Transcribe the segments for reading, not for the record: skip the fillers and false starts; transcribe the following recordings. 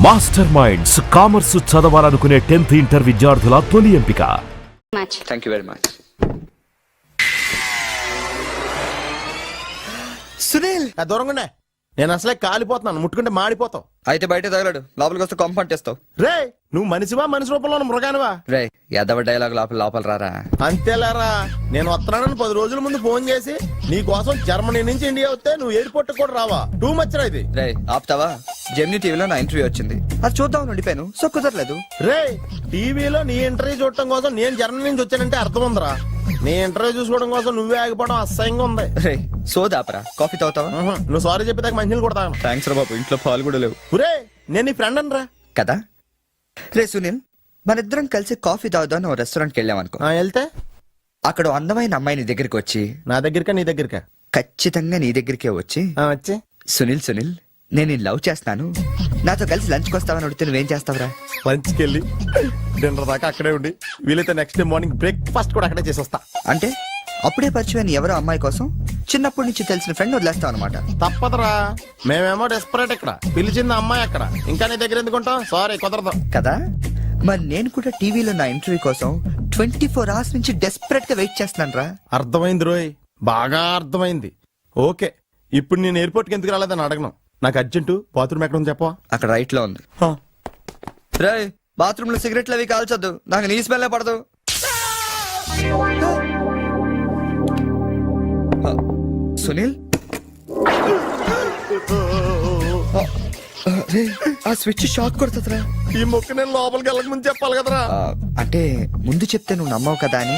Master minds commerce చదవాలనుకునే 10th inter విద్యార్థుల తొలి ఎంపిక. Thank you very much. Sunil దూరంగా నేను అసలే కాలిపోతున్నాను, ముట్టుకుంటే మాడిపోతావు. అయితే బయట తగలడు, లోపలికి వస్తే కొంపంటేస్తావు. రే నువ్వు మనిషివా మనిషి రూపంలో మృగానివా? రే ఎదవ డైలాగ్ లోపల రారా. అంతేలేరా, నేను వస్తున్నానని 10 రోజుల ముందు ఫోన్ చేసి నీ కోసం జర్మనీ నుంచి ఇండియా వస్తే నువ్వు ఎయిర్పోర్ట్ కూడా రావా? టూ మచ్ రా ఇది. రే ఆపుతావా? జెమినీ టీవీలో నా ఇంటర్వ్యూ వచ్చింది, అది చూద్దాం ఉండిపోయాను. సో కుదరలేదు. రే టీవీలో నీ ఇంటర్వ్యూ చూడటం కోసం నేను జర్మనీ నుంచి వచ్చానంటే అర్థం ఉందిరా. నీ ఇంటర్వ్యూ చూసుకోవడం కోసం నువ్వే ఆగిపోవడం అసహ్యంగా ఉంది. రే సోదాపరా, కాఫీ తాగుతావా? నువ్వు సారీ చెప్పేదాకా మంచినీళ్ళు కూడా తాగను. థ్యాంక్స్ రా బాబు, ఇంట్లో పాలు కూడా లేవు. రే నేను నీ ఫ్రెండ్ అనరా కదా. రే సునీల్, మనిద్దరం కలిసి కాఫీ తాగుదాం ఓ రెస్టారెంట్కి వెళ్ళామనుకో. వెళ్తే అక్కడ అందమైన అమ్మాయి నీ దగ్గరికి వచ్చి, నా దగ్గరికా నీ దగ్గరికా? ఖచ్చితంగా నీ దగ్గరికే వచ్చి, వచ్చి సునీల్ నేను లవ్ చేస్తాను, నాతో కలిసి లంచ్కి వస్తావని అడిగితే నువ్వేం చేస్తావురా? లంచ్కి వెళ్ళి డిన్నర్ దాకా అక్కడే ఉండి వీలైతే నెక్స్ట్ డే మార్నింగ్ బ్రేక్ఫాస్ట్ కూడా అక్కడే చేసి వస్తా. అంటే అప్పుడే పరిచయం ఎవరో అమ్మాయి కోసం చిన్నప్పటి నుంచి తెలిసిన ఫ్రెండ్ వదిలేస్తావు అనమాట. తప్పదురా, మేమేమో డెస్పరేట్ ఇక్కడ, పిలిచింది అమ్మాయి అక్కడ, ఇంకా నీ దగ్గర ఎందుకుంటాం? సారీ కుదరదు కదా. మరి నేను కూడా టీవీలో నా ఇంటర్వ్యూ కోసం 24 hours నుంచి డెస్పరేట్ గా వెయిట్ చేస్తున్నాను రా. అర్థమైంది రోయ్, బాగా అర్థమైంది. ఓకే, ఇప్పుడు నేను ఎయిర్పోర్ట్కి ఎందుకు రాలేదని అడగను. నాకు అర్జెంటు బాత్రూమ్ ఎక్కడ ఉంది చెప్పవా? అక్కడ రైట్ లో ఉంది. రే బాత్రూమ్ లో సిగరెట్లు అవి కాల్చొద్దు, నాకు నీ స్మెల్ పడదు. సునీల్ ఆ స్విచ్ షాక్ కొడుతుందిరా. ఈ మొక్క నేను లోపలికి వెళ్ళక ముందు చెప్పాలి కదరా. అంటే ముందు చెప్తే నువ్వు నమ్మవు కదా అని.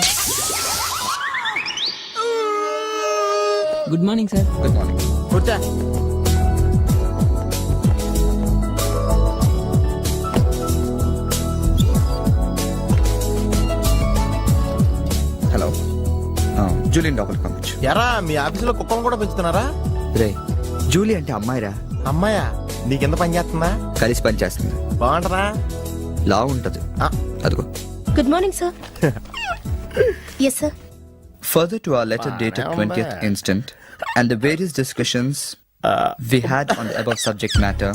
Good morning sir. Good morning. కూర్చో. హలో, జూలియన్ లోపలికి పంపించు. ఎరా మీ ఆఫీసులో కుక్కను కూడా పెంచుతున్నారా? రే జూలీ అంటే అమ్మాయిరా. అమ్మాయా? నీ కింద పని చేస్తుందా? కలిసి పని చేస్తుంది. బాగుంటరా? లా ఉంటది. అదిగో. Good morning, sir. Yes, sir. Further to our letter dated 20th instant and the various discussions we had on the above subject matter,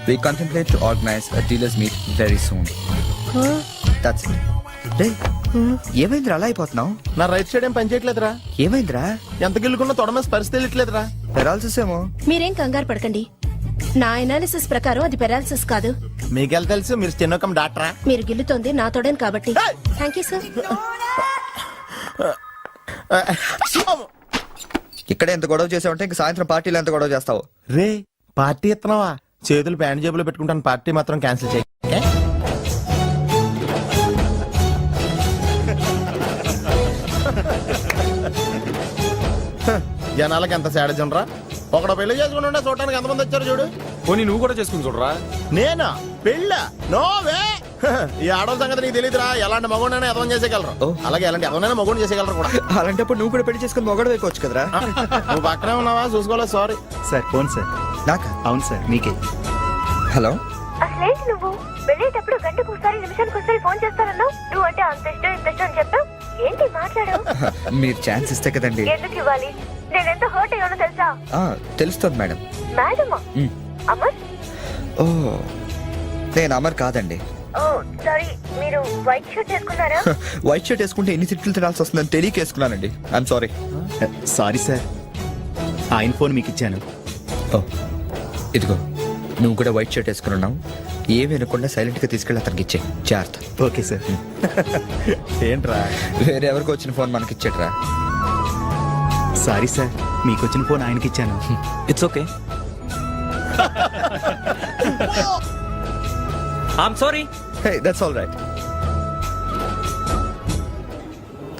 we contemplate to organize a dealers meet very soon. That's it. రే ఏమైందిరా అలా అయిపోతున్నావు? నా right side ఏం పని చేయట్లేదురా. ఏమైందిరా? ఎంత గిల్లుకున్నా తొడమే స్పర్శ తెలియట్లేదురా. Paralysis ఏమో. మీరేం కంగారు పడకండి, నా అనాలిసిస్ ప్రకారం అది పెరాలసిస్ కాదు. మీకెళ్ళ తెలుసు, మీరు చిన్నకం డాక్టరా? మీరు గిల్లుతోంది నా తోడని కాబట్టి. Thank you sir. ఇక్కడ ఎంత గొడవ చేసావంటే ఇంక సాయంత్రం పార్టీలో ఎంత గొడవ చేస్తావు? రే పార్టీ ఇస్తున్నావా? చేతులు ప్యాంట్ జేబులో పెట్టుకుంటాను, పార్టీ మాత్రం క్యాన్సిల్ చేయి. జనాలకి ఎంత సాడజం రా. ఒకడు పెళ్లి చేసుకుని ఉండే చూడటానికి ఎంతమంది వచ్చారు చూడు. పోనీ నువ్వు కూడా చేసుకుని చూడరా. నేనా పెళ్ళ? నోవే. ఈ ఆడవాళ్ళ సంగతి నీకు తెలియదురా. ఎలాంటి మగోడైనా ఎదవం చేసేయగలరు, అలాగే ఎలాంటి ఎదవనైనా మగోడు చేసేయగలరు కూడా. అలాంటప్పుడు నువ్వు కూడా పెళ్లి చేసుకుని మొగడు వేయవచ్చు కదరా. నువ్వు పక్కనే ఉన్నావా? చూసుకోలేదు. Sorry sir. Phone sir. నాకా? అవును సార్, మీకే. హలో. అసలేంటి నువ్వు వెళ్ళేటప్పుడు గంటకు ఒకసారి నిమిషానికి ఒకసారి ఫోన్ చేస్తానన్నావు. నువ్వు అంటే అంత ఇష్టం ఇంత ఇష్టం అని చెప్పావు. ఏంటి మాట్లాడు? మీరు ఛాన్స్ ఇస్తే కదండి. ఎందుకు ఇవ్వాలి? నేను ఎంత హర్ట్ అయ్యానో తెలుసా? తెలుస్తుంది మేడం. మేడమా? అమర్? ఓ నేను అమర్ కాదండి. ఓ సారీ, మీరు వైట్ షర్ట్ వేసుకున్నారా? వైట్ షర్ట్ వేసుకుంటే ఎన్ని తిట్లు తినాల్సి వస్తుందని తెలియక వేసుకున్నానండి. I'm sorry. సారీ సార్, ఆయన ఫోన్ మీకు ఇచ్చాను. ఓ ఇదిగో, నువ్వు కూడా వైట్ షర్ట్ వేసుకున్నావు. ఏమి వినకుండా సైలెంట్ గా తీసుకెళ్ళి అతనికి ఇచ్చే జాగ్రత్త. Okay sir. ఏంట్రా? వేరే ఎవరికి వచ్చిన ఫోన్ మనకి ఇచ్చేట్రా. సారీ సార్, మీకు వచ్చిన ఫోన్ ఆయనకి ఇచ్చాను. It's okay. I'm sorry. Hey that's all right.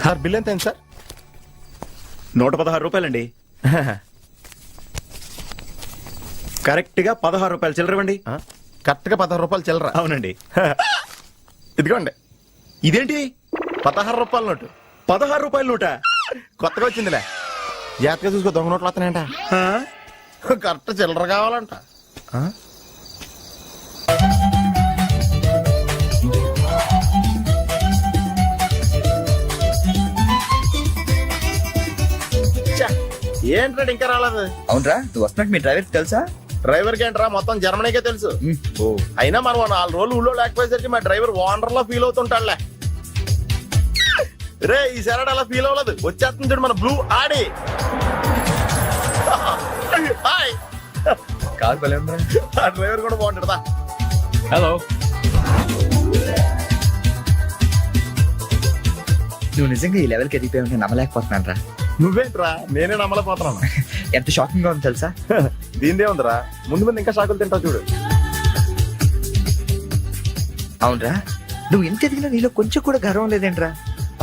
Sir bill ఎంత సార్? 116 రూపాయలండి. కరెక్ట్ గా 16 రూపాయలు చిల్లరవండి. కరెక్ట్ గా 16 రూపాయలు చిల్లర? అవునండి. ఇదిగోండి. ఇదేంటి? 16 రూపాయల నోటు. 16 రూపాయల నోట? కొత్తగా వచ్చిందిలే. జాగ్రత్తగా చూసుకో, దొంగ నోట్లు వస్తున్నాయంట. కరెక్ట్ చిల్లర కావాలంట. ఏంట్రా ఇంకా రాలేదు? అవునరా, నువ్వు వస్తున్నట్టు మీ డ్రైవర్ తెలుసా? డ్రైవర్ కి ఏంట్రా మొత్తం జర్మనీకే తెలుసు. అయినా మనం 4 రోజులు ఊళ్ళో లేకపోయేసరికి మా డ్రైవర్ ఓనర్ లో ఫీల్ అవుతుంటాడులే. రే ఈ సెరడ్ అలా ఫీల్ అవ్వలేదు, వచ్చేస్తుంది చూడు మన బ్లూ ఆడి. హాయ్. కాదు భలే ఉందా? ఆ డ్రైవర్ కూడా బాగుంటాడుదా. హలో. నువ్వు నిజంగా ఈ లెవెల్కి ఎదిగిపోయి ఉంటే నమ్మలేకపోతున్నాను రా. నువ్వేంట్రా, నేనే నమ్మలేకపోతున్నాను. ఎంత షాకింగ్ గా ఉంది తెలుసా? దీనిదే ఉందిరా, ముందు ముందు ఇంకా షాకులు తింటావు చూడు. అవునరా, నువ్వు ఎంత ఎదిగినా నీలో కొంచెం కూడా గర్వం లేదేంట్రా?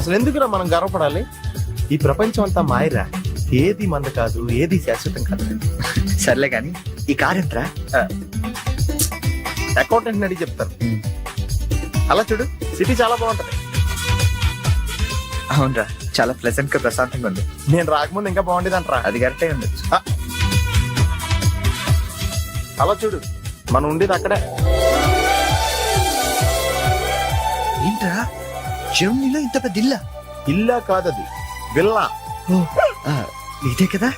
అసలు ఎందుకురా మనం గర్వపడాలి? ఈ ప్రపంచం అంతా మాయరా, ఏది మంద కాదు, ఏది శాశ్వతం కాదు. సర్లే గాని ఈ కార్ ఎంతరా? అకౌంటెంట్ అడిగి చెప్తారు. అలా చూడు, సిటీ చాలా బాగుంటది. అవునరా, చాలా ప్లెజెంట్ గా ప్రశాంతంగా ఉంది. నేను రాకముందు ఇంకా బాగుండేదంటరా. అది కరెక్టే ఉండొచ్చు. అలా చూడు, మనం ఉండేది అక్కడే. ఏంట్రా, జర్మనీలో ఇంత పెద్ద ఇల్లా? ఇల్లా కాదది, విల్లా. ఇదే కదా?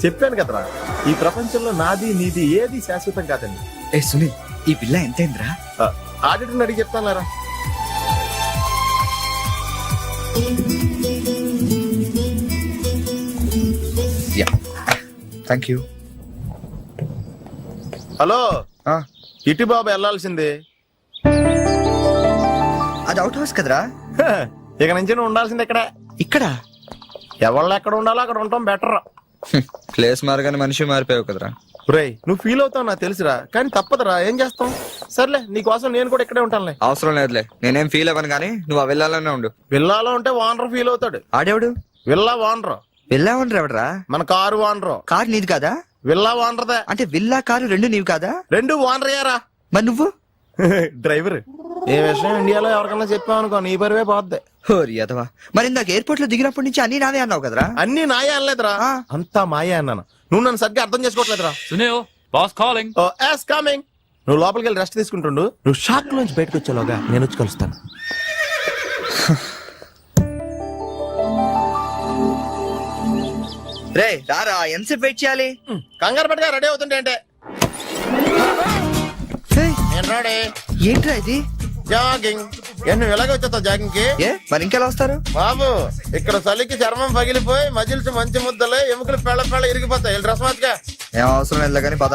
చెప్పాను కదరా, ఈ ప్రపంచంలో నాది నీది ఏది శాశ్వతం కాదండి. ఏ సునీల్, ఈ బిల్లా ఎంతైందిరా? ఆడిటర్ అడిగి చెప్తాను. Thank you. హలో, ఇటు బాబు వెళ్ళాల్సింది. అది అవుట్ హౌస్ కదరా? ఇక నుంచి నువ్వు ఉండాల్సింది ఇక్కడే. ఇక్కడ ఎవళ్ళు ఎక్కడ ఉండాలో అక్కడ ఉండటం బెటర్. ప్లేస్ మారగానే మనిషి మారిపోయావు కదరా. రేయ్, నువ్వు ఫీల్ అవుతావు నాకు తెలుసురా, కానీ తప్పదురా, ఏం చేస్తాం. సర్లే, నీకోసం నేను కూడా ఇక్కడే ఉంటానులే. అవసరం లేదులే, నేనేం ఫీల్ అవ్వను కానీ నువ్వు ఆ విల్లాలోనే ఉండు. విల్లాలో ఉంటే ఓనర్ ఫీల్ అవుతాడు. ఆడేవాడు? Villa owner. విల్లా ఓనర్ ఎవడరా? మన కారు ఓనర్. కారు నీది కాదా? విల్లా ఓనర్దే. అంటే విల్లా కారు రెండు నీవి కాదా? రెండు ఓనర్ అయ్యారా. మరి నువ్వు డ్రైవర్. ఏ విషయం ఇండియాలో ఎవరికన్నా చెప్పావనుకో నీ పరివే పోద్ది. హోరి అదవా, మరి ఇందాక ఎయిర్పోర్ట్ లో దిగినప్పటి నుంచి అన్ని నావే అన్నావు కదరా? అన్ని నాయే అనలేదురా, అంతా మాయే అన్నాను. నువ్వు నన్ను సరిగ్గా అర్థం చేసుకోవట్లేదురా. Sunil, boss calling. కమింగ్. నువ్వు లోపలికి వెళ్ళి రెస్ట్ తీసుకుంటుండు, నువ్వు షాక్ నుంచి బయటకు వచ్చేలోగా నేను వచ్చి కలుస్తాను. రే రారా, ఎంతసేపు వెయిట్ చేయాలి? కంగారు పట్టుగా రెడీ అవుతుంటే అంటే నేను రెడీ. ఏంట్రా ఇది? జాగింగ్. నువ్వు ఎలాగ వచ్చేస్తావు జాగింగ్ కి? ఏ మరి ఇంకెలా వస్తారు? బాబు, ఇక్కడ చలికి చర్మం పగిలిపోయి మజిల్స్ మంచి ముద్దలే, ఎముకలు పెళ్ళ పెళ్ళ ఇరిగిపోతాయి. డ్రెస్ మార్చుగా. ఏం అవసరం లేదు కానీ పద.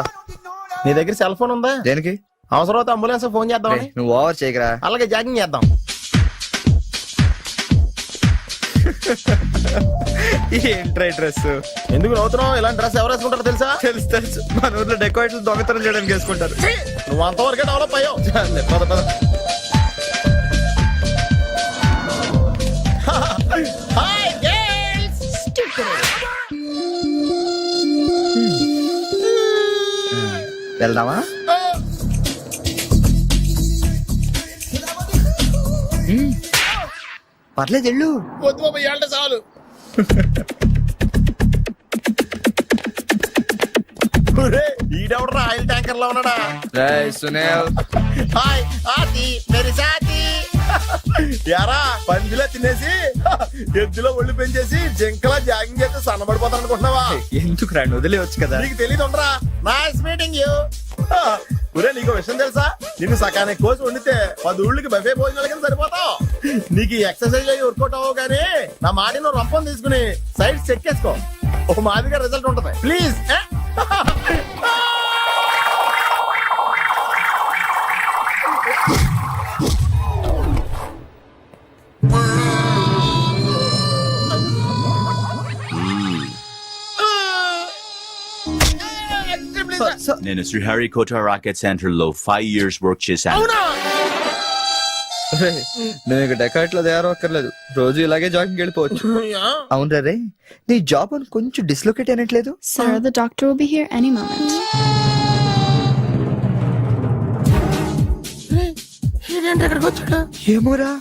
నీ దగ్గర సెల్ ఫోన్ ఉందా? దేనికి? అవసరం అయితే అంబులెన్స్ ఫోన్ చేద్దామని. నువ్వు ఓవర్ చేయకరా. అలాగే జాగింగ్ చేద్దాం. ఏంట్రా డ్రెస్? ఎందుకు నవ్వుతున్నావు? ఇలాంటి డ్రెస్ ఎవరు వేసుకుంటారో తెలుసా? తెలుసు తెలుసు, మన ఊర్లో డెకోరేట్లు దొంగతనం చేయడానికి వేసుకుంటారు. నువ్వు అంతవరకే డెవలప్ అయ్యావు. పద పద. Hi girls. వెళ్దామా? పర్లేదు వెళ్ళు. వద్దు బాబు, ఇవాళ చాలు. ఈడెవడరా ఆయిల్ ట్యాంకర్ లో ఉన్నాడా? సునీల్. హాయ్ ఆతి మేరీ సాతి. యారా, పందిలా తినేసి ఎద్దులో ఒళ్ళు పెంచేసి జింకలా జాగింగ్ చేస్తే సన్నబడిపోతాను అనుకుంటున్నావా? ఎందుకు రాండి, వదిలేవచ్చు కదా. నీకు తెలియదు ఉండరా. Nice meeting you. ఒరే, నీకు విషయం తెలుసా? నిన్ను సకానికి కోసి వండితే 10 ఊళ్ళకి బఫే భోజనాలు కింద సరిపోతావు. నీకు ఈ ఎక్సర్సైజ్ అయ్యి వర్కౌట్ అవ్వవు కానీ నా మాటి నువ్వు రంపం తీసుకుని సైడ్ చెక్ చేసుకో, ఒక మాదిరిగా రిజల్ట్ ఉంటుంది. ప్లీజ్. నేను శ్రీహరికోట రాకెట్ సెంటర్ లో 5 years వర్క్ చేశాను. నువ్వు ఇక డెకాట్ లో తయారక్కర్లేదు, రోజు ఇలాగే జాగింగ్ వెళ్ళిపోవచ్చు. అవును రే, నీ జాబ్ అని కొంచెం dislocate అయినట్లేదు? Sir, the doctor will be here any moment. ఏమోరా.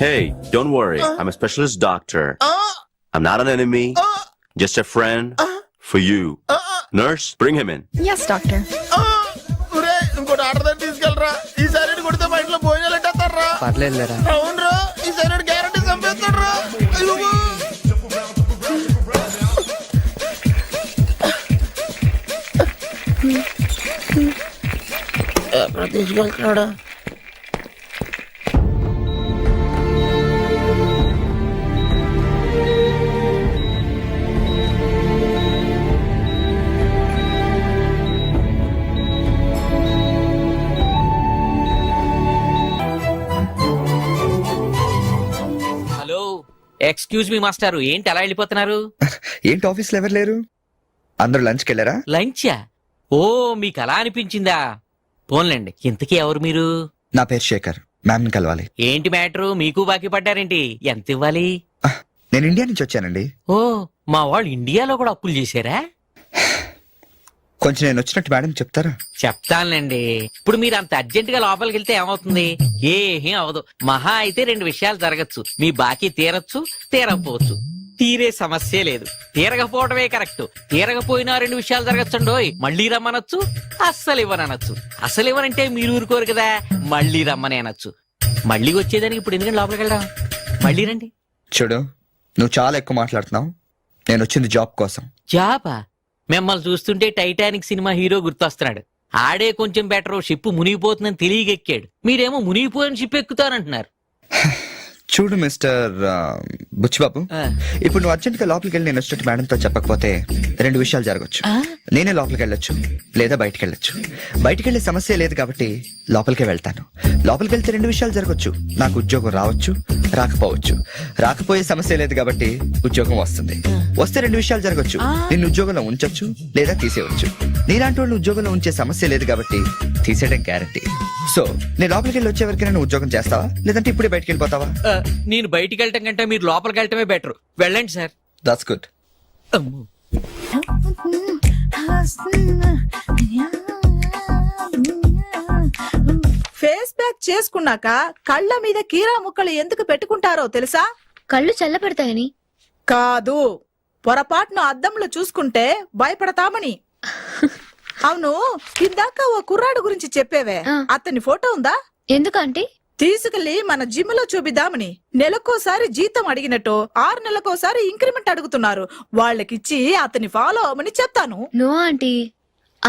Hey, don't worry. I'm a specialist doctor. I'm not an enemy. Just a friend for you. Nurse, bring him in. Yes, doctor. ఇంకోటి order తీసుకెళ్ళరా. ఈసారి కొడితే మా ఇంట్లో భోజనాలు ఎట్టేస్తారా? పర్లేదులేరా. అవునరా, ఈసారి guarantee చంపేస్తాడరా. ఎక్కడ తీసుకెళ్తున్నాడు? హలో, ఎక్స్క్యూజ్ మీ మాస్టారు, ఏంటి అలా వెళ్ళిపోతున్నారు? ఏంటి ఆఫీస్లో ఎవరు లేరు? అందరూ లంచ్కి వెళ్ళారా? లంచా? ఓ, మీకు అలా అనిపించిందా? పోన్లేండి, ఇంతకీ ఎవరు మీరు? నా పేరు శేఖర్, మ్యామ్ని కలవాలి. ఏంటి మ్యాటరు, మీకు బాకీ పడ్డారేంటి? ఎంత ఇవ్వాలి? నేను ఇండియా నుంచి వచ్చానండి. ఓ, మా వాళ్ళు ఇండియాలో కూడా అప్పులు చేశారా? కొంచెం నేను వచ్చినట్టు మేడం చెప్తారా? చెప్తానులేండి. ఇప్పుడు మీరు అంత అర్జెంట్ గా లోపలికి వెళ్తే ఏమవుతుంది? ఏం అవదు. మహా అయితే 2 విషయాలు జరగచ్చు. మీ బాకీ తీరచ్చు, తీరకపోవచ్చు. తీరే సమస్య లేదు, తీరకపోవడమే కరెక్ట్. తీరకపోయినా 2 విషయాలు జరగచ్చండోయ్. మళ్ళీ రమ్మనొచ్చు, అస్సలు ఇవ్వనొచ్చు. అసలు ఇవ్వనంటే మీరు ఊరుకోరు కదా, మళ్ళీ రమ్మని అనొచ్చు. మళ్ళీ వచ్చేదానికి ఇప్పుడు ఎందుకంటే లోపలికి వెళ్దాం. మళ్ళీ రండి. చూడు, నువ్వు చాలా ఎక్కువ మాట్లాడుతున్నావు. నేను వచ్చింది జాబ్ కోసం. జాబా? మిమ్మల్ని చూస్తుంటే టైటానిక్ సినిమా హీరో గుర్తొస్తున్నాడు. ఆడే కొంచెం బెటర్, షిప్ మునిగిపోతుందని తెలియగెక్కాడు. మీరేమో మునిగిపోయిన షిప్ ఎక్కుతానంటున్నారు. చూడు మిస్టర్ బుచ్చిబాబు, ఇప్పుడు నువ్వు అర్జెంట్ గా లోపలికి వెళ్ళి నేను వచ్చినట్టు మేడంతో చెప్పకపోతే 2 విషయాలు జరగచ్చు. నేనే లోపలికి వెళ్ళొచ్చు, లేదా బయటికి వెళ్ళొచ్చు. బయటికి వెళ్ళే సమస్య లేదు కాబట్టి లోపలికే వెళ్తాను. లోపలికి వెళ్తే 2 విషయాలు జరగచ్చు. నాకు ఉద్యోగం రావచ్చు, రాకపోవచ్చు. రాకపోయే సమస్య లేదు కాబట్టి ఉద్యోగం వస్తుంది. వస్తే 2 విషయాలు జరగచ్చు. నిన్ను ఉద్యోగంలో ఉంచొచ్చు, లేదా తీసేయవచ్చు. నీలాంటి వాళ్ళు ఉద్యోగంలో ఉంచే సమస్య లేదు కాబట్టి తీసేయడం గ్యారంటీ. సో నేను లోపలికి వెళ్ళి వచ్చే వరకు నేను ఉద్యోగం చేస్తావా, లేదంటే ఇప్పుడే బయటికి వెళ్ళిపోతావా? నేను బయటికి వెళ్ళటం కంటే మీరు లోపలికి వెళ్ళటమే బెటర్. వెళ్ళండి sir. That's good. Face pack చేసుకున్నాక కళ్ళ మీద కీరా ముక్కలు ఎందుకు పెట్టుకుంటారో తెలుసా? కళ్ళు చల్లబడతాయని కాదు, పొరపాటును అద్దంలో చూసుకుంటే భయపడతామని. అవును, ఇందాక ఓ కుర్రాడు గురించి చెప్పేవే, అతని ఫోటో ఉందా? ఎందుకంటే తీసుకెళ్లి మన జిమ్ లో చూపిద్దామని. నెలకోసారి జీతం అడిగినట్టు 6 నెలకోసారి ఇంక్రిమెంట్ అడుగుతున్నారు. వాళ్ళకిచ్చి అతని ఫాలో అవ్వమని చెప్తాను. నో ఆంటీ,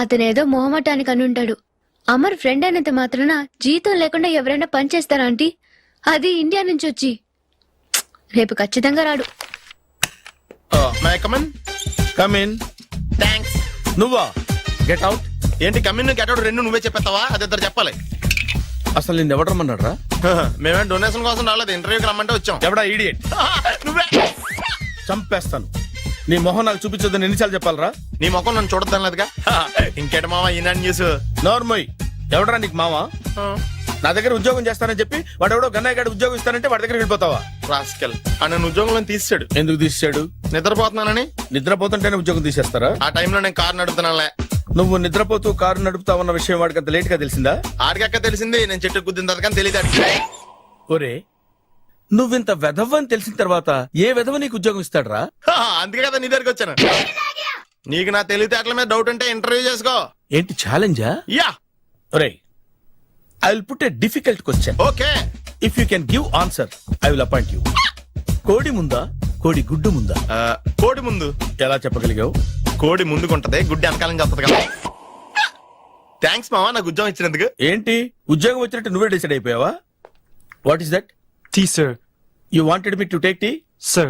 అతనేదో మొహమాటానికి అనుంటాడు. అమర్ ఫ్రెండ్ అయినంత మాత్రాన జీతం లేకుండా ఎవరైనా పని చేస్తారా ఆంటీ? అది ఇండియా నుంచి వచ్చి. రేపు ఖచ్చితంగా రాడు. నువ్వా? Get out. ఏంటి కమిన్ గెట్ అవుట్ 2 నువ్వే చెప్పేస్తావా? అది ఇద్దరు చెప్పాలి. అసలు నేను ఎవరు రమ్మన్నారా? మేమే డొనేషన్ కోసం రాలేదు, ఇంటర్వ్యూకి రమ్మంటే వచ్చాం. ఎవడా ఈడియట్? నువ్వే. చంపేస్తాను. నీ మొహం నాకు చూపించొద్దని ఎన్నిసార్లు చెప్పాలరా? నీ ముఖం నన్ను చూడద్దాం లేదుగా. ఇంకేట మావా ఈనాడు న్యూస్. నోర్మోయ్, ఎవడరా నీకు మావా? నా దగ్గర ఉద్యోగం చేస్తానని చెప్పి వాడు ఎవడో గన్నయ్య గారి ఉద్యోగం ఇస్తానంటే వాడి దగ్గర వెళ్ళిపోతావా? రాస్కెల్. ఆ నన్ను ఉద్యోగంలో తీసాడు. ఎందుకు తీసాడు? నిద్రపోతున్నానని. నిద్రపోతుంటేనే ఉద్యోగం తీసేస్తారా? ఆ టైంలో నేను కారు నడుపుతున్నానులే. నువ్వు నిద్రపోతూ కారు నడుపుతావన్న విషయం వాడికి అంత లేట్ గా తెలిసిందా? ఆడికక్క తెలిసింది, నేను చెట్టు గుద్దిన తర్వాత కానీ తెలియదు. ఒరే, నువ్వింత వెధవ్ అని తెలిసిన తర్వాత ఏ వెధవ నీకు ఉద్యోగం ఇస్తాడరా? అందుకే కదా నీ దగ్గరికి వచ్చాను. నీకు నా తెలివితేటల మీద డౌట్ ఉంటే ఇంటర్వ్యూ చేసుకో. ఏంటి ఛాలెంజా? యా. ఒరే, I will put a difficult question. Okay. If you can give answer I will appoint you. కోడి ముందా, కోడి గుడ్డు ముందా? కోడి ముందు. ఎలా చెప్పగలిగావు? కోడి ముందుకుంటది, గుడ్డి వెనకాలం చేస్తుంది కదా. థ్యాంక్స్ మావా నాకు ఉద్యోగం ఇచ్చినందుకు. ఏంటి ఉద్యోగం వచ్చినట్టు నువ్వే డిసైడ్ అయిపోయావా? What is that? Tea sir. You wanted me to take tea? Sir.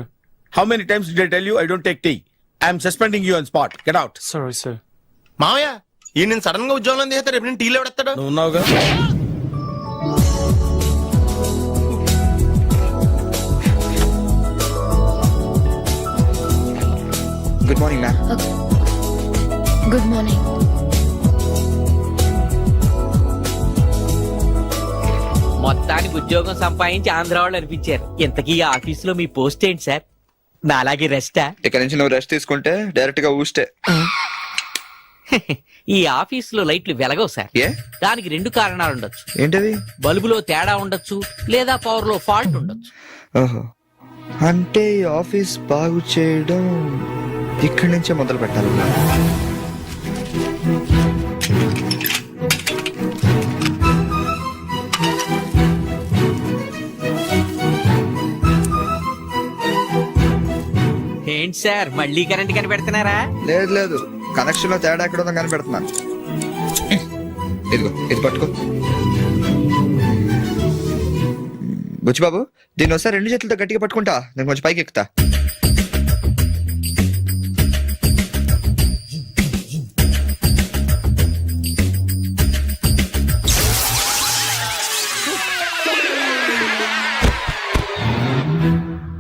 How many times did I tell you I don't take tea? I am suspending you on spot. Get out. Sorry, sir. మావయ్య ఈ నేను sudden గా ఉద్యోగంలో తీస్తే రేపు నేను టీలో ఎవడెత్తాడు? నువ్వు ఉన్నావుగా. Good morning ma'am. Good morning. మొత్తానికి ఉద్యోగం సంపాదించి ఆంధ్ర వాళ్ళు అనిపించారు. ఇంతకీ ఈ ఆఫీసులో మీ పోస్ట్ ఏంటి సార్? నాలాగే రెస్టా? ఇక్కడ నుంచి నువ్వు రెస్ట్ తీసుకుంటే డైరెక్ట్ గా ఊస్తే. ఈ ఆఫీసులో లైట్లు వెలగవు సార్. ఏ? దానికి 2 కారణాలు ఉండొచ్చు. ఏంటవి? బల్బులో తేడా ఉండొచ్చు, లేదా పవర్ లో ఫాల్ట్ ఉండొచ్చు. ఓహో, అంటే ఈ ఆఫీస్ బాగు చేయడం ఇక్కడి నుంచే మొదలు పెట్టాలి. ఏంటి సార్ మళ్ళీ కరెంట్ కనిపెడుతున్నారా? లేదు లేదు, కనెక్షన్ లో తేడా ఎక్కడ ఉందో కనిపెడుతున్నాను. ఇదిగో ఇది పట్టుకో. బుచ్చిబాబు దీన్ని ఒకసారి 2 చేతులతో గట్టిగా పట్టుకుంటా, నేను కొంచెం పైకి ఎక్కుతా.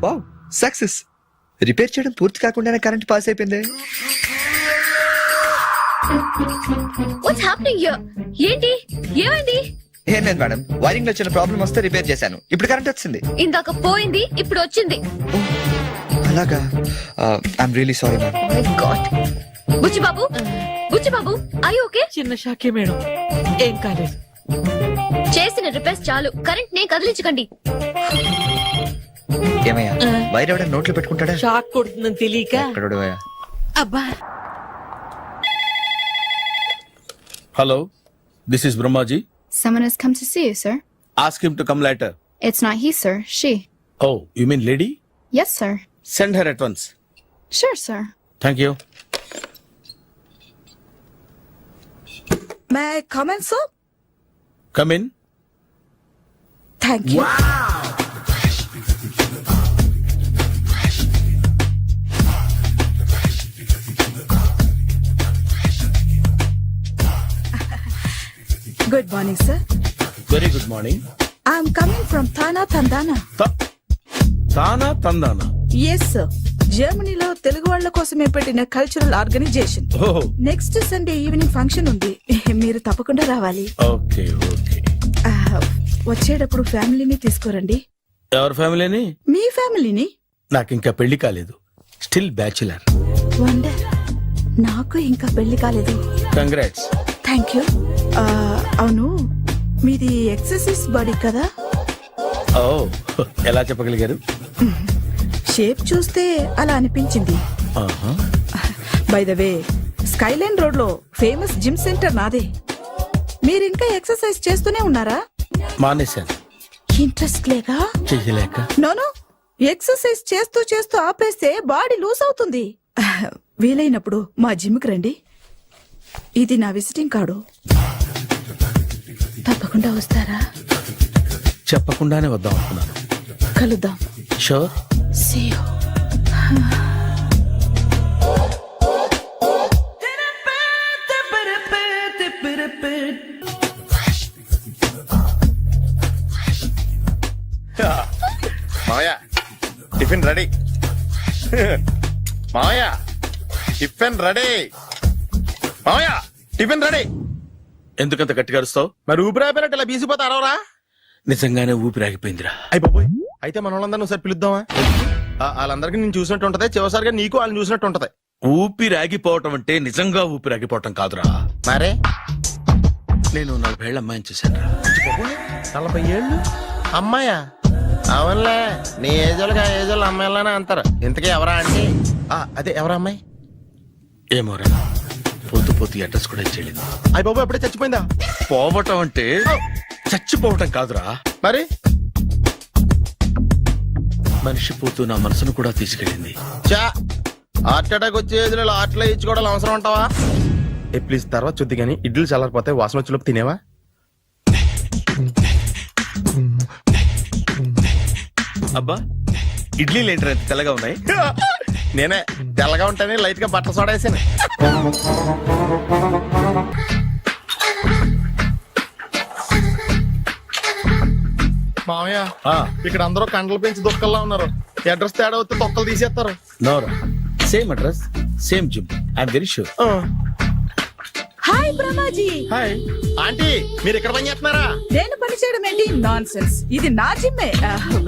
Wow, success. రిపేర్ చేయడం పూర్తి కాకుండానే కరెంట్ పాస్ అయిపోయింది. What's happening here? ఏంటి, ఏమైంది? ఏం లేదు మేడం, వైరింగ్ లో చిన్న ప్రాబ్లం వస్తే రిపేర్ చేశాను, ఇప్పుడు కరెంట్ వచ్చింది. ఇందాక పోయింది, ఇప్పుడు వచ్చింది. అలాగా, I'm really sorry madam. My God. Buchibabu, Buchibabu, I okay? చిన్న షాకే మేడం, ఏం కాలేదు. చేసిన రిపేర్స్ చాలు, కరెంట్ నే కదిలించకండి. ఏమయ్యా, వైర్ ఎవడ నోట్లో పెట్టుకుంటాడా? షాక్ కొడుతుందని తెలియక. ఎక్కడోడవయ్యా? అబ్బా. Hello, this is Brahmaji. Someone has come to see you, sir. Ask him to come later. It's not he, sir. She. Oh, you mean lady? Yes, sir. Send her at once. Sure, sir. Thank you. May I come in sir? Come in. Thank you. Good morning sir. Very good morning. I'm coming from థానా తందానా. తానా తందానా? Yes sir, జర్మనీలో తెలుగు వాళ్ళ కోసమే పెట్టిన cultural organisation. ఓహో, next Sunday evening function ఉంది, మీరు తప్పకుండా రావాలి. Okay okay. వచ్చేటప్పుడు ఫ్యామిలీని తీసుకురండి. ఎవరి ఫ్యామిలీని? మీ ఫ్యామిలీని. నాకు ఇంకా పెళ్లి కాలేదు, స్టిల్ బ్యాచులర్. వండర్, నాకు ఇంకా పెళ్లి కాలేదు. కంగ్రాట్స్. Thank you. అవును, మీది ఎక్సర్సైజ్ బాడీ కదా? ఓ, ఎలా చెప్పగలిగారు? షేప్ చూస్తే అలా అనిపించింది. By the way, Skyline road లో ఫేమస్ జిమ్ సెంటర్ నాదే. మీరు ఇంకా ఎక్సర్సైజ్ చేస్తూనే ఉన్నారా? మానేశాను, ఇంట్రెస్ట్ లేక? చెయ్యలేక. నోను, ఎక్సర్సైజ్ చేస్తూ చేస్తూ ఆపేస్తే బాడీ లూజ్ అవుతుంది. వీలైనప్పుడు మా జిమ్ కి రండి. ఇది నా విజిటింగ్ కార్డు. తప్పకుండా వస్తారా? చెప్పకుండానే వద్దాం అనుకున్నాను. కలుద్దాం. షూర్. See you. మావయ్య, టిఫిన్ రెడీ. మావయ్య, టిఫిన్ రెడీ. మావయ్య, టిఫిన్ రెడీ. ఎందుకంత గట్టిగా అరుస్తావు? మరి ఊపిరి అయిపోయినట్టు ఇలా బీసిపోతే అరవరా? నిజంగానే ఊపిరాగిపోయిందిరా. అయిపోయి అయితే మన వాళ్ళందరినీ ఒకసారి పిలుద్దామా? వాళ్ళందరికీ నేను చూసినట్టు ఉంటది, చివరిసారిగా నీకు వాళ్ళని చూసినట్టు ఉంటది. ఊపిరాగిపోవటం అంటే నిజంగా ఊపిరాగిపోవటం కాదురా. మరే నేను 40 ఏళ్ల అమ్మాయిని చూశాను. 40 ఏళ్ళు అమ్మాయా? అవునులే, నీ ఏజ్ వాళ్ళకి ఆ ఏజ్ వాళ్ళు అమ్మాయిలానే అంటారు. ఇంతకీ ఎవరా అంటే? అదే ఎవరా అమ్మాయి? ఏమోరా, పొద్దు పొద్దు అడ్రస్ కూడా ఇచ్చేయలేదు. అయ్యి బాబు ఎప్పుడే చచ్చిపోయిందా? పోవటం అంటే చచ్చిపోవటం కాదురా, మరి మనిషి పోతూ నా మనసును కూడా తీసుకెళ్ళింది. చా, హార్ట్ అటాక్ వచ్చే ఏజ్ లో హార్ట్లో ఇచ్చుకోవడం అవసరం ఉంటావా? ప్లీజ్ తర్వాత చూద్ది కానీ ఇడ్లీ చల్లారిపోతే వాసన వచ్చేలోపు తినేవా? అబ్బా, ఇడ్లీలు ఏంట్రా ఇంత తెల్లగా ఉన్నాయి? నేనే తెల్లగా ఉంటానే లైట్ గా బట్టలు సోడేసాను. మామయ్య, ఇక్కడ అందరూ కండలు పెంచి దుక్కల్లా ఉన్నారు. అడ్రస్ తేడా వస్తే తొక్కలు తీసేస్తారు. Nora, same address, same gym. I'm very sure. Hi Brahmaji. Hi aunty, మీరు ఇక్కడ పని చేస్తున్నారా? నేను పని చేయడం ఏంటి? నాన్ సెన్స్, ఇది నా జిమ్మే.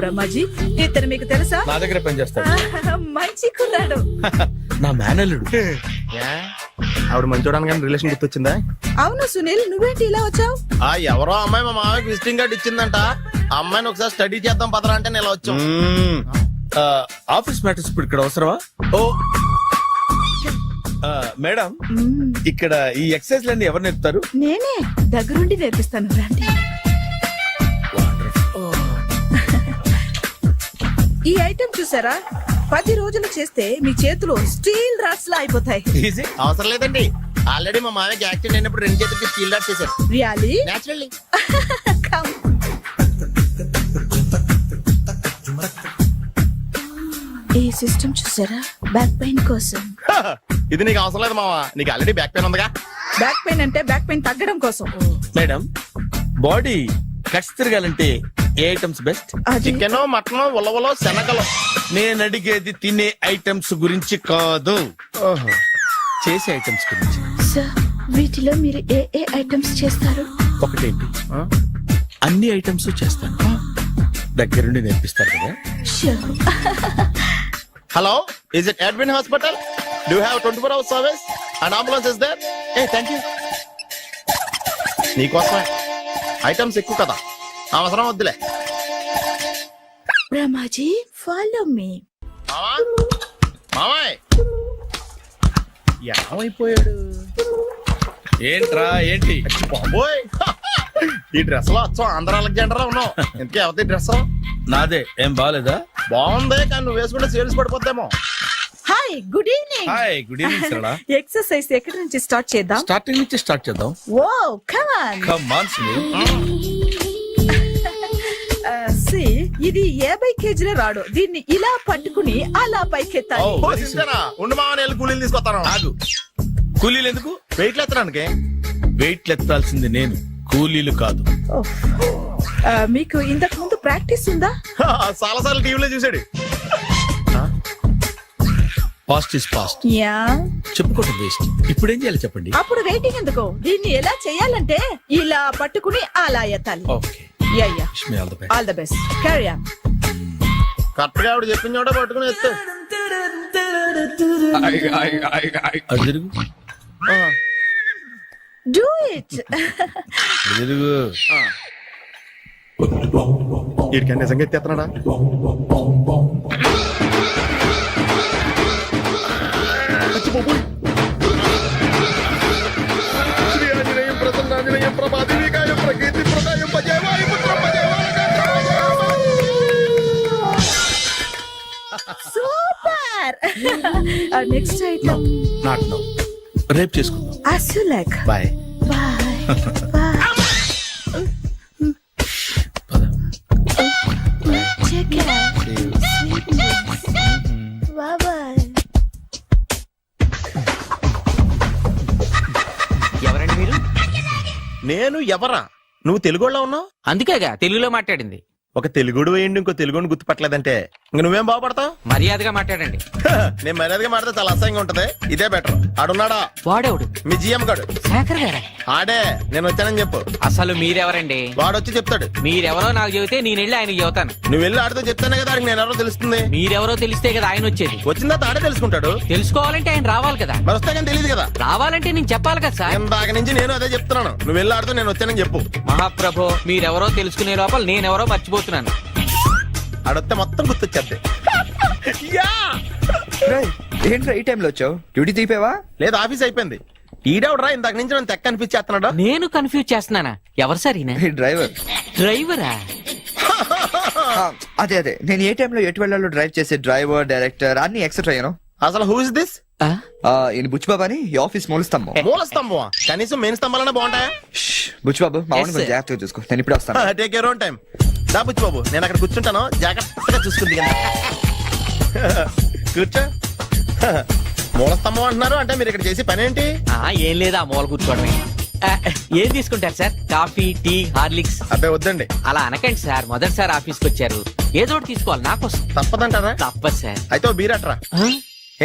బ్రహ్మాజీ, ఇతను మీకు తెలుసా? నా దగ్గర పని చేస్తాడు. మంచి కుర్రాడు. నా మేనల్లుడు. ఆవిడ మంచి చూడడానికి రిలేషన్ గుర్తొచ్చిందా? అవును సునీల్, నువ్వేంటి ఇలా వచ్చావు? ఎవరో అమ్మాయి మా మామయ్యకి విజిటింగ్ కార్డు ఇచ్చిందంట. ఆ అమ్మాయిని ఒకసారి స్టడీ చేద్దాం పదరా అంటే నేను ఇలా వచ్చాం. ఆఫీస్ మ్యాటర్స్ ఇప్పుడు ఇక్కడ అవసరమా? ఓ మేడం, ఇక్కడ ఈ ఎక్సర్సైజ్ లన్నీ ఎవరు నేర్పుతారు? నేనే దగ్గరుండి నేర్పిస్తాను, రండి. ఈ ఐటెం చూసారా? 10 రోజులు చేస్తే మీ చేతులు స్టీల్ రాట్స్ లా అయిపోతాయి. అవసరం లేదండి, ఆల్రెడీ మా మామయ్యకి యాక్సిడెంట్ అయినప్పుడు 2 చేతులకి స్టీల్ డాట్ చేశారు. Really naturally. ఈ సిస్టమ్ చూసారా బ్యాక్ పెయిన్ కోసం. ఇది నీకు అవసరం లేదు మావా, నీకు ఆల్రెడీ బ్యాక్ పెయిన్ ఉందిగా. బ్యాక్ పెయిన్ అంటే బ్యాక్ పెయిన్ తగ్గడం కోసం. మేడం బాడీ కట్స్ తిరగాలంటే ఏ ఐటమ్స్ బెస్ట్? అది చికెన్, మటన్, ఉలవలో, శనగలు. నేను అడిగేది తినే ఐటమ్స్ గురించి కాదు, చేసే ఐటమ్స్ గురించి. సార్ వీటిలో మీరు ఏ ఏ ఐటమ్స్ చేస్తారు? ఒకటేంటి, అన్ని ఐటమ్స్ చేస్తాను. దగ్గరుండి నేర్పిస్తారు కదా. Sure. Hello, is it admin hospital? Do have 24 hours service and ambulance is there? ఏ థ్యాంక్ యూ. నీకోసమే ఐటమ్స్ ఎక్కువ కదా, అవసరం వద్దులే. Ramaji follow me. మావా, మావాయ్ ఏమైపోయాడు? ఏంట్రా ఏంటి? బాబోయ్, ఈ డ్రెస్ లో వచ్చాం ఆంధ్ర అలెగ్జాండర్ ఉన్నావు. ఇంతకీ ఎవరి డ్రెస్? నాదే. ఏం బాగాలేదా? బాగుంది, కానీ నువ్వు వేసుకుంటే సేల్స్ పడిపోద్దేమో. Hi good evening. Hi good evening Sarala. Exercise ఎక్కడి నుంచి స్టార్ట్ చేద్దాం? స్టార్టింగ్ నుంచి స్టార్ట్ చేద్దాం. Oh come on. Come on Sunil. See ఇది 50 కేజీల రాడు. దీన్ని ఇలా పట్టుకుని అలా పైకెత్తాలి. Oh. ఓ, సింతేనా? ఉండు మావా, నేను కూలీలు తీసుకొస్తాను. ఆగు. కూలీలు ఎందుకు? వెయిట్ ఎత్తడానికి. వెయిట్ ఎత్తాల్సింది నేను, కూలీలు కాదు. మీకు ఇంతకు ముందు ప్రాక్టీస్ ఉందా? చాలా సార్లు టీవీలో చూసాడు. Past is past, yeah. చెప్పుకోవటం వేస్ట్. ఇప్పుడు ఏం చేయాలి చెప్పండి. అప్పుడు వెయిటింగ్ ఎందుకు? దీన్ని ఎలా చేయాలంటే ఇలా పట్టుకుని అలా ఎత్తాలి. Okay, yeah yeah. Wish me all the best. All the best. Carry on. Correct గా ఆవిడ చెప్పిన చోట పట్టుకుని ఎత్తు. అటు తిరుగు, డూ ఇట్. అటు తిరుగు. వీడికి నిజంగా ఎత్తేస్తున్నాడా? శ్రీ ఆంజనేయం ప్రసన్నాంజనేయం ప్రభాదేవికాయం ప్రకీర్తి ప్రదాయం భజేవాయి పుత్రం super. Next item not no, రేపు చేసుకుందాం. as you like. Bye. Bye. Bye. Take care. Sweet dreams. Bye bye. ఎవరండి మీరు? నేను ఎవరా? నువ్వు తెలుగులో ఉన్నావు. అందుకేగా తెలుగులో మాట్లాడింది. ఒక తెలుగుడు వేయండి, ఇంకో తెలుగుని గుర్తుపట్టలేదంటే ఇంక నువ్వేం బాగుపడతావు? మర్యాదగా మాట్లాడండి. నేను మర్యాదగా మాట్లాడితే చాలా అసహ్యంగా ఉంటది. ఇదే బెటర్. ఆడున్నాడా? వాడేవుడు? మీ జిఎం గాడు. శేఖర్ గారా? ఆడే. నేను వచ్చానని చెప్పు. అసలు మీరెవరండి? వాడు వచ్చి చెప్తాడు. మీరెవరో నాకు చెబితే నేను వెళ్ళి ఆయనకి చెబుతాను. నువ్వు వెళ్ళి ఆడితో చెప్తానే కదా ఆడికి నేను ఎవరో తెలుస్తుంది. మీరెవరో తెలిస్తే కదా ఆయన వచ్చేది. వచ్చిందా ఆడే తెలుసుకుంటాడు. తెలుసుకోవాలంటే ఆయన రావాలి కదా. మరి వస్తే కానీ తెలియదు కదా. రావాలంటే నేను చెప్పాలి కదా సార్. ఇందాక నుంచి నేను అదే చెప్తున్నాను. నువ్వు వెళ్ళి ఆడితో నేను వచ్చానని చెప్పు. మహాప్రభు, మీరెవరో తెలుసుకునే లోపల నేనెవరో మర్చిపోతున్నాను. ఆడొస్తే మొత్తం గుర్తొచ్చేద్ది. ఏంట్రా ఈ టైంలో వచ్చావు? డ్యూటీ తీపేవా? లేదు, ఆఫీస్ అయిపోయింది. ఈడెవడరా ఇందాక నుంచి నన్ను తెక్క అనిపించేస్తున్నాడు. నేను కన్ఫ్యూజ్ చేస్తున్నానా? ఎవరు సార్ ఈయన? డ్రైవర్. డ్రైవరా? అదే అదే, నేను ఏ టైంలో ఎటు వెళ్ళాలో డ్రైవ్ చేసే డ్రైవర్, డైరెక్టర్ అన్ని ఎక్సెట్రా యూనో. అసలు హూ ఇస్ దిస్? ఈయన బుచ్చిబాబు అని ఈ ఆఫీస్ మూల స్తంభం. మూల స్తంభం? కనీసం మెయిన్ స్తంభాలనే బాగుంటాయా? బుచ్చిబాబు మా Yes, కొంచెం sir. జాగ్రత్తగా చూసుకో, నేను ఇప్పుడు వస్తాను. Take your own time. దా బుచ్చి బాబు, నేను అక్కడ కూర్చుంటాను, జాగ్రత్తగా చూసుకుంది. కూర్చో. మూల స్తంభం అంటున్నారు అంటే మీరు ఇక్కడ చేసే పని ఏంటి? ఏం లేదా, మూల కూర్చోవడమే. ఏం తీసుకుంటారు సార్? Coffee, tea, Horlicks? అబ్బాయి వద్దండి. అలా అనకండి సార్, మొదటిసారి ఆఫీస్కి వచ్చారు, ఏదో ఒకటి తీసుకోవాలి నా కోసం. తప్పదంటారా? తప్పదు సార్. అయితే ఓ బీర్ అట్రా.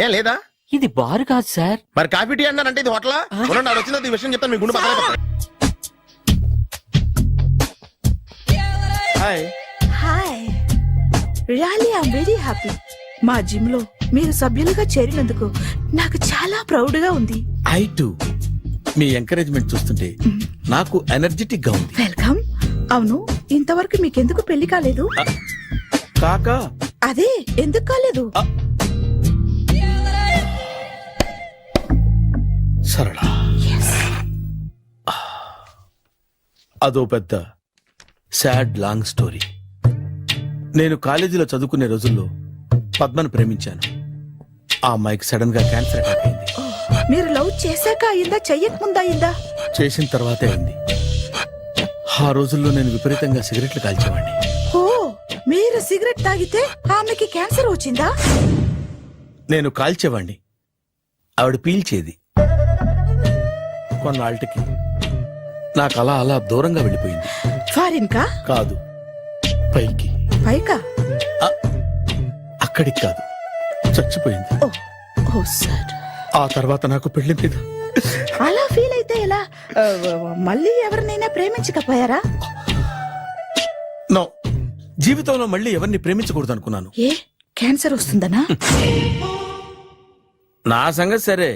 ఏం లేదా? ఇది బారు కాదు సార్. మరి కాఫీ టీ అన్నారంటే ఇది హోటలా? నాడు వచ్చిందో ఈ విషయం చెప్తాను, మీ గుండె పక్కన. Hi. Hi. Really I'm very happy. మా జిమ్ లో మీరు సభ్యులుగా చేరినందుకు నాకు చాలా ప్రౌడ్ గా ఉంది. I to. మీ ఎంకరేజ్మెంట్ చూస్తుంటే నాకు ఎనర్జెటిక్ గా ఉంది. వెల్కమ్. అవును, ఇంతవరకు మీకెందుకు పెళ్లి కాలేదు? కాకా అదే ఎందుకు కాలేదు? సరళ, అదో పెద్ద సాడ్ లాంగ్ స్టోరీ. నేను కాలేజీలో చదువుకునే రోజుల్లో పద్మను ప్రేమించాను. ఆ అమ్మాయికి సడన్ గా క్యాన్సర్ అటాక్ అయింది. మీరు లవ్ చేశాక అయిందా చెయ్యక ముందా అయిందా? చేసిన తర్వాతే అయింది. ఆ రోజుల్లో నేను విపరీతంగా సిగరెట్లు కాల్చేవాడిని. ఓ, మీరు సిగరెట్ తాగితే ఆమెకి క్యాన్సర్ వచ్చిందా? నేను కాల్చేవాణ్ణి, ఆవిడ పీల్చేది. కొన్నాళ్ళకి నాకు అలా అలా దూరంగా వెళ్ళిపోయింది. ఫారిన్ కా? కాదు, పైకి. పైకా? అక్కడికి కాదు, చచ్చిపోయింది. ఓ సార్. ఆ తర్వాత నాకు పెళ్లి మీద అలా ఫీల్ అయితే ఎలా? మళ్ళీ ఎవరినైనా ప్రేమించకపోయారా? నో, జీవితంలో మళ్ళీ ఎవరిని ప్రేమించకూడదు అనుకున్నాను. ఏ, క్యాన్సర్ వస్తుందనా? నా సంగతి సరే,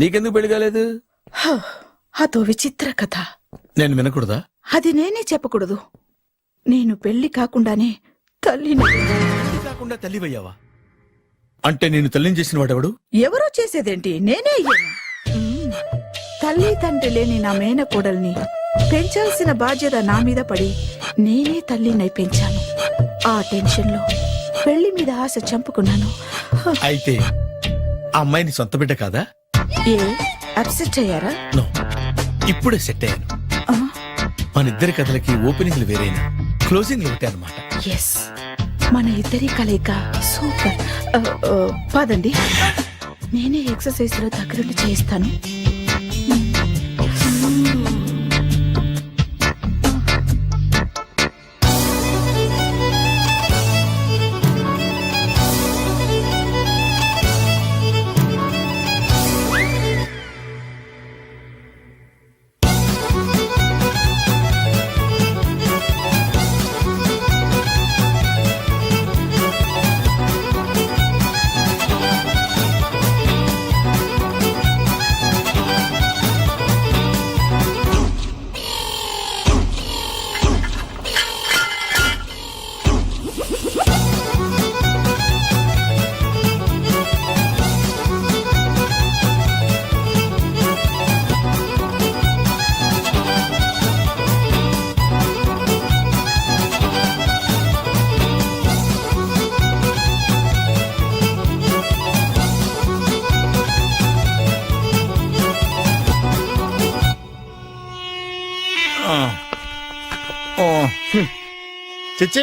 నీకెందుకు పెళ్లి కాలేదు? అదో విచిత్ర కథ. నేను వినకూడదా? అది నేనే చెప్పకూడదు. నేను పెళ్లి కాకుండానే తల్లిని. పెళ్లి కాకుండా తల్లివయ్యావా? అంటే నేను తల్లిని చేసిన వాడెవడు? ఎవరో చేసేదేంటి, నేనే అయ్యాను. తల్లి తండ్రి లేని నా మేనకోడల్ని పెంచాల్సిన బాధ్యత నా మీద పడి నేనే తల్లినై పెంచాను. ఆ టెన్షన్ లో పెళ్లి మీద ఆశ చంపుకున్నాను. అయితే ఆ అమ్మాయిని సొంత బిడ్డ కాదా? ఏ, అప్సెట్ అయ్యారా? నో, ఇప్పుడే సెట్ అయ్యాను. మన ఇద్దరి కథలకి ఓపెనింగ్లు వేరైనా క్లోజింగ్లు ఒకటే అన్నమాట. ఎస్, మన ఇద్దరి కలయిక సూపర్. పదండి, నేనే ఎక్సర్సైజ్ లో దగ్గరుండి చేయిస్తాను. చిచ్చి,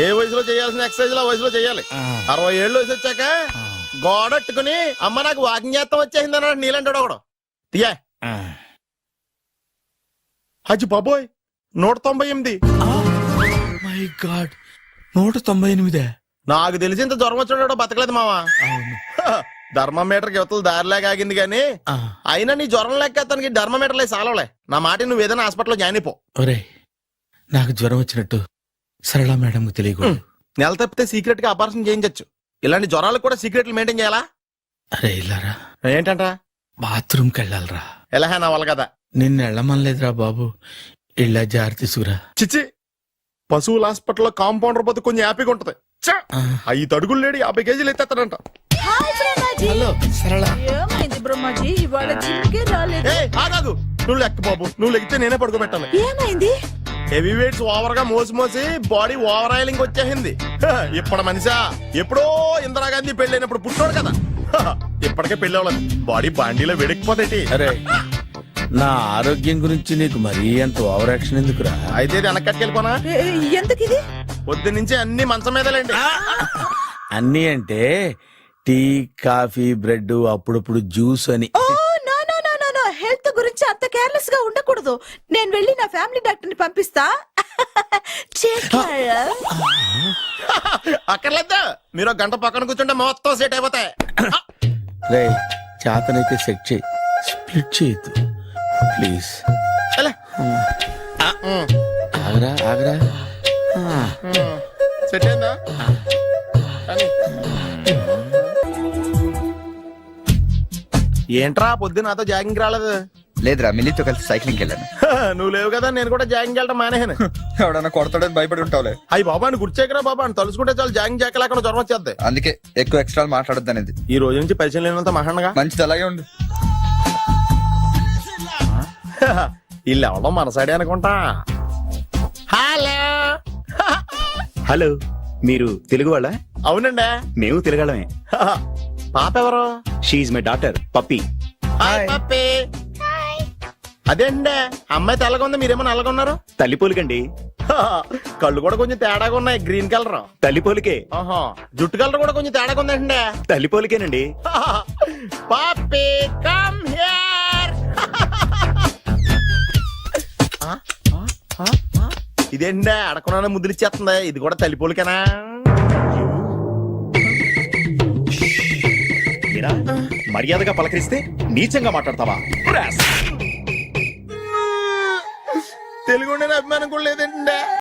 ఏ వయసులో చేయాల్సిన ఎక్సర్సైజ్ ఆ వయసులో చేయాలి. 60 ఏళ్ళు వయసు వచ్చాక గోడట్టుకుని అమ్మ నాకు వాకింగ్ చేస్తాం వచ్చేసింది అన్నాడు నీలంటాడు ఒకడు. తీయా అచ్చి బాబోయ్, 198. My God, 198. నాకు తెలిసి ఇంత జ్వరం వచ్చాడో బతకలేదు మావా. ధర్మమీటర్ యువతలు దారిలాగా ఆగింది గాని అయినా నీ జ్వరం లెక్క అతనికి ధర్మమీటర్లే సాలవలే. నా మాట నువ్వు ఏదైనా హాస్పిటల్లో జాయిన్ అయిపో. ఒరే, నాకు జ్వరం వచ్చినట్టు సరళ మేడం తెలియకూడదు. నెల తప్పితే సీక్రెట్ గా ఆపరేషన్ చేయించచ్చు. ఇలాంటి జ్వరాలకు కూడా సీక్రెట్లు మెయింటైన్ చేయాలా? అరే ఇల్లారా, ఏంటంట? బాత్రూమ్కి వెళ్ళాలరా. ఎలాహే నా వాళ్ళ కదా. నిన్ను వెళ్ళమనలేదురా బాబు, ఇళ్ళ జారి తీసుకురా. చిచ్చి, పశువుల హాస్పిటల్లో కాంపౌండర్ పోతే కొంచెం హ్యాపీగా ఉంటది. 5 అడుగులు లేడి 50 కేజీలు ఎత్తేస్తాడంట. హలో సరళ. ఏమైంది బ్రహ్మాజీ, ఇవాళ జిమ్కే రాలేదు? ఆగాదు, నువ్వు లెక్క బాబు. నువ్వు లెక్కితే నేనే పడుకోబెట్టాలి. ఏమైంది? హెవీ వెయిట్స్ ఓవర్ గా మోసి బాడీ ఓవర్ ఆయిలింగ్ వచ్చేసింది. ఇప్పుడు మనిషా ఎప్పుడో ఇందిరాగాంధీ పెళ్ళైనప్పుడు పుట్టినోడు కదా. ఇప్పటికే పెళ్లి అవ్వలేదు, బాడీ బాండీలో వెడికిపోతేటి. అరే, నా ఆరోగ్యం గురించి నీకు మరీ అంత ఓవర్ యాక్షన్ ఎందుకురా? అయితే వెనకట్టుకెళ్ళిపోనా? ఎందుకు ఇది? పొద్దు నుంచి అన్ని మంచం మీదలేండి. అన్ని అంటే టీ, కాఫీ, బ్రెడ్, అప్పుడప్పుడు జ్యూస్ అని. హెల్త్ గురించి అంత కేర్లెస్ గా ఉండకూడదు. నేను వెళ్ళి నా ఫ్యామిలీ డాక్టర్ ని పంపిస్తా. అక్కర్లేదా, మీరు 1 గంట పక్కన కూర్చుంటే మొత్తం సెట్ అయిపోతాయి. రే, చేతనైతే సెట్ చేయి, స్ప్లిట్ చేయొద్దు ప్లీజ్. ఆగరా ఆగరా. సెట్ అయిందా? ఏంట్రా పొద్దున నాతో జాగింగ్ రాలేదు? లేదురా, మిల్లీతో కలిసి సైక్లింగ్ వెళ్ళాను. నువ్వు లేవు కదా, నేను కూడా జాగింగ్ వెళ్ళడం మానేహాను. ఎవడన్నా కొడతాడని భయపడి ఉంటావులే. అయ్యి బాబా అని గుర్చేకరా బాబా అని తలుసుకుంటే చాలు జాగింగ్ చేయలేకుండా జ్వరం వచ్చేద్ది. అందుకే ఎక్కువ ఎక్స్ట్రా మాట్లాడద్దు అనేది. ఈ రోజు నుంచి పరిచయం లేనంత మహానగా మంచిది, అలాగే ఉండు. వీళ్ళు ఎవడో మనసాడే అనుకుంటా. హలో హలో, మీరు తెలుగు వాళ్ళ? అవునండి, మేము తెలుగాళ్ళమే. పాప ఎవరు? She's my daughter Pappi. Hi. Pappi అదేంటే అమ్మాయి తెల్లగా ఉంది మీరేమో నల్లగా ఉన్నారు తల్లిపోలికండి. కళ్ళు కూడా కొంచెం తేడాగా ఉన్నాయి గ్రీన్ కలర్ తల్లిపోలికే. ఆహా జుట్టు కలర్ కూడా కొంచెం తేడాగా ఉందండి తల్లిపోలికేనండి. పప్పి కమ్ హియర్ ఇదేంటే అడగకుండా ముద్దులు ఇచ్చేస్తుంది ఇది కూడా తల్లిపోలికేనా ఏరా, మర్యాదగా పలకరిస్తే నీచంగా మాట్లాడతావా? తెలుగు అభిమానం కూడా లేదండి